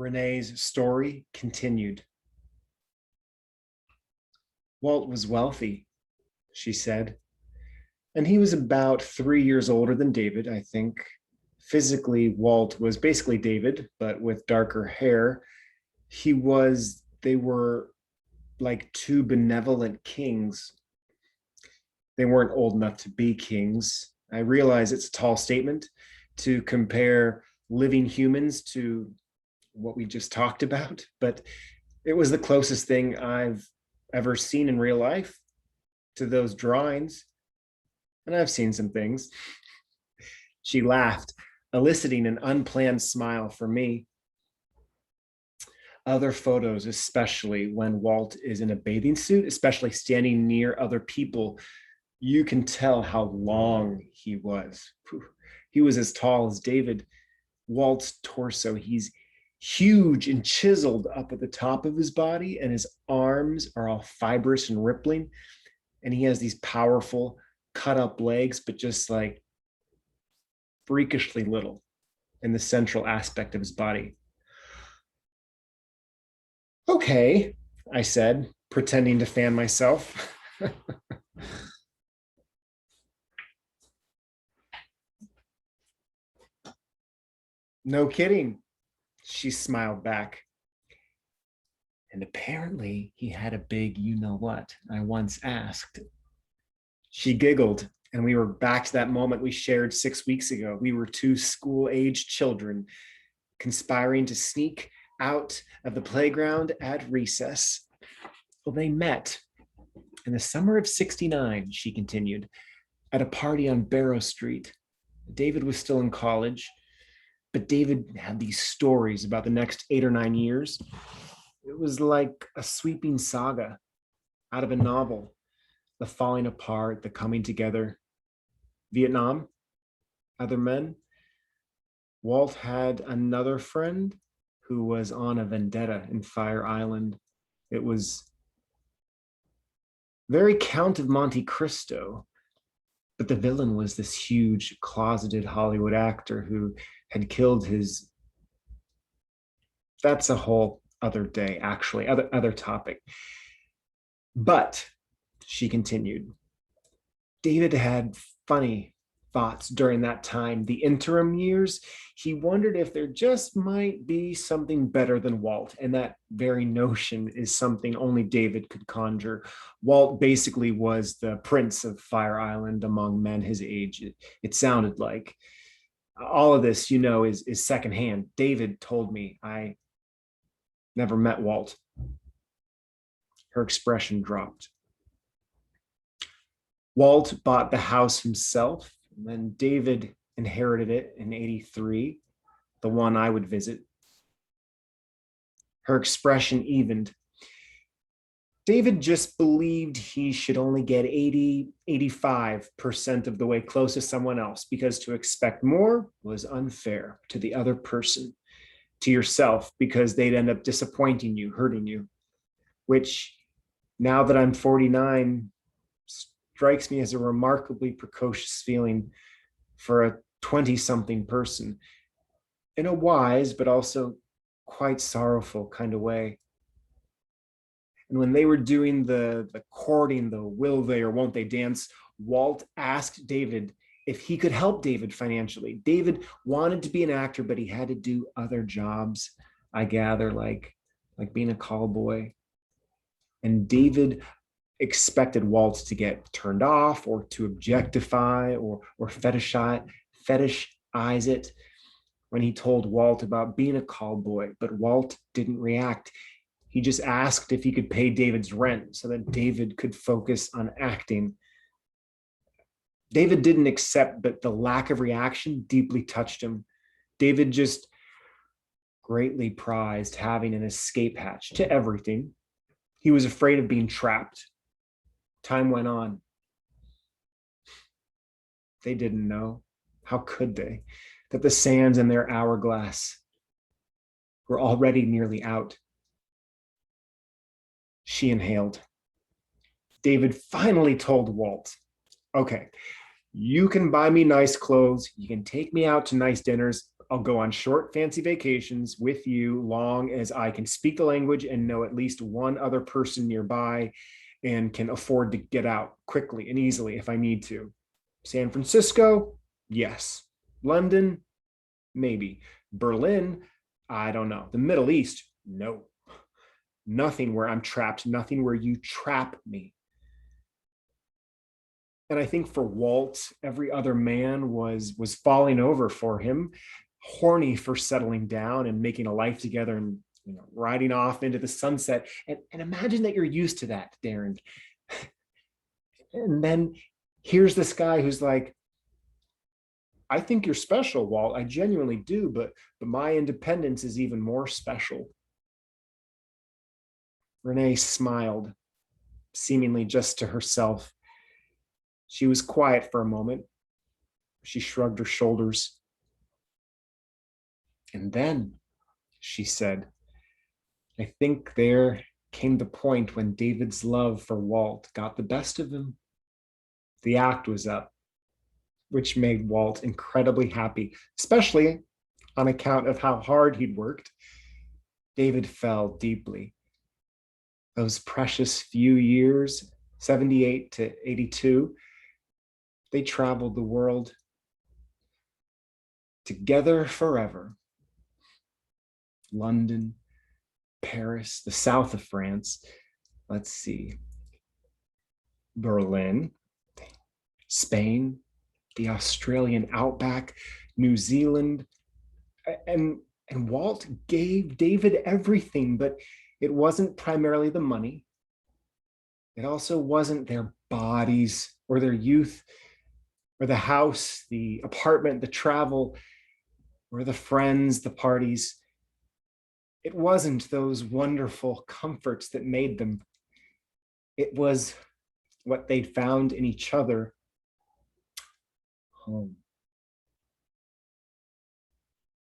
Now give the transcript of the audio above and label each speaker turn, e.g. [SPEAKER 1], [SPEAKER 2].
[SPEAKER 1] Renee's story continued. Walt was wealthy, she said, and he was about 3 years older than David, I think. Physically, Walt was basically David, but with darker hair. They were like two benevolent kings. They weren't old enough to be kings. I realize it's a tall statement to compare living humans to what we just talked about, but it was the closest thing I've ever seen in real life to those drawings. And I've seen some things. She laughed, eliciting an unplanned smile from me. Other photos, especially when Walt is in a bathing suit, especially standing near other people, you can tell how long he was. He was as tall as David. Walt's torso, he's huge and chiseled up at the top of his body, and his arms are all fibrous and rippling. And he has these powerful cut up legs, but just like freakishly little in the central aspect of his body. Okay, I said, pretending to fan myself. No kidding, she smiled back. And apparently he had a big you-know-what, I once asked. She giggled, and we were back to that moment we shared 6 weeks ago. We were two school-aged children conspiring to sneak out of the playground at recess. Well, they met in the summer of '69, she continued, at a party on Barrow Street. David was still in college, but David had these stories about the next 8 or 9 years. It was like a sweeping saga out of a novel. The falling apart, the coming together. Vietnam, other men. Walt had another friend who was on a vendetta in Fire Island. It was very Count of Monte Cristo, but the villain was this huge, closeted Hollywood actor who had killed his... That's a whole other day, actually, other topic. But, she continued, David had funny thoughts during that time, the interim years. He wondered if there just might be something better than Walt, and that very notion is something only David could conjure. Walt basically was the prince of Fire Island among men his age, it sounded like. All of this, is secondhand. David told me. I never met Walt. Her expression dropped. Walt bought the house himself, and then David inherited it in '83, the one I would visit. Her expression evened. David just believed he should only get 85% of the way close to someone else, because to expect more was unfair to the other person, to yourself, because they'd end up disappointing you, hurting you, which now that I'm 49, strikes me as a remarkably precocious feeling for a 20-something person, in a wise but also quite sorrowful kind of way. And when they were doing the courting, the will they or won't they dance, Walt asked David if he could help David financially. David wanted to be an actor, but he had to do other jobs, I gather, like being a call boy. And David expected Walt to get turned off or to objectify or fetishize it when he told Walt about being a call boy, but Walt didn't react. He just asked if he could pay David's rent so that David could focus on acting. David didn't accept, but the lack of reaction deeply touched him. David just greatly prized having an escape hatch to everything. He was afraid of being trapped. Time went on. They didn't know, how could they, that the sands in their hourglass were already nearly out. She inhaled. David finally told Walt, okay, you can buy me nice clothes, you can take me out to nice dinners, I'll go on short, fancy vacations with you long as I can speak the language and know at least one other person nearby and can afford to get out quickly and easily if I need to. San Francisco, yes. London, maybe. Berlin, I don't know. The Middle East, no. Nothing where I'm trapped, nothing where you trap me. And I think for Walt, every other man was falling over for him, horny for settling down and making a life together and riding off into the sunset. And imagine that you're used to that, Darren. And then here's this guy who's like, I think you're special, Walt. I genuinely do, but my independence is even more special. Renee smiled, seemingly just to herself. She was quiet for a moment. She shrugged her shoulders. And then she said, I think there came the point when David's love for Walt got the best of him. The act was up, which made Walt incredibly happy, especially on account of how hard he'd worked. David fell deeply. Those precious few years, 78 to 82, they traveled the world together forever. London, Paris, the south of France. Let's see. Berlin, Spain, the Australian outback, New Zealand. And Walt gave David everything, but it wasn't primarily the money. It also wasn't their bodies or their youth or the house, the apartment, the travel, or the friends, the parties. It wasn't those wonderful comforts that made them. It was what they'd found in each other. Home.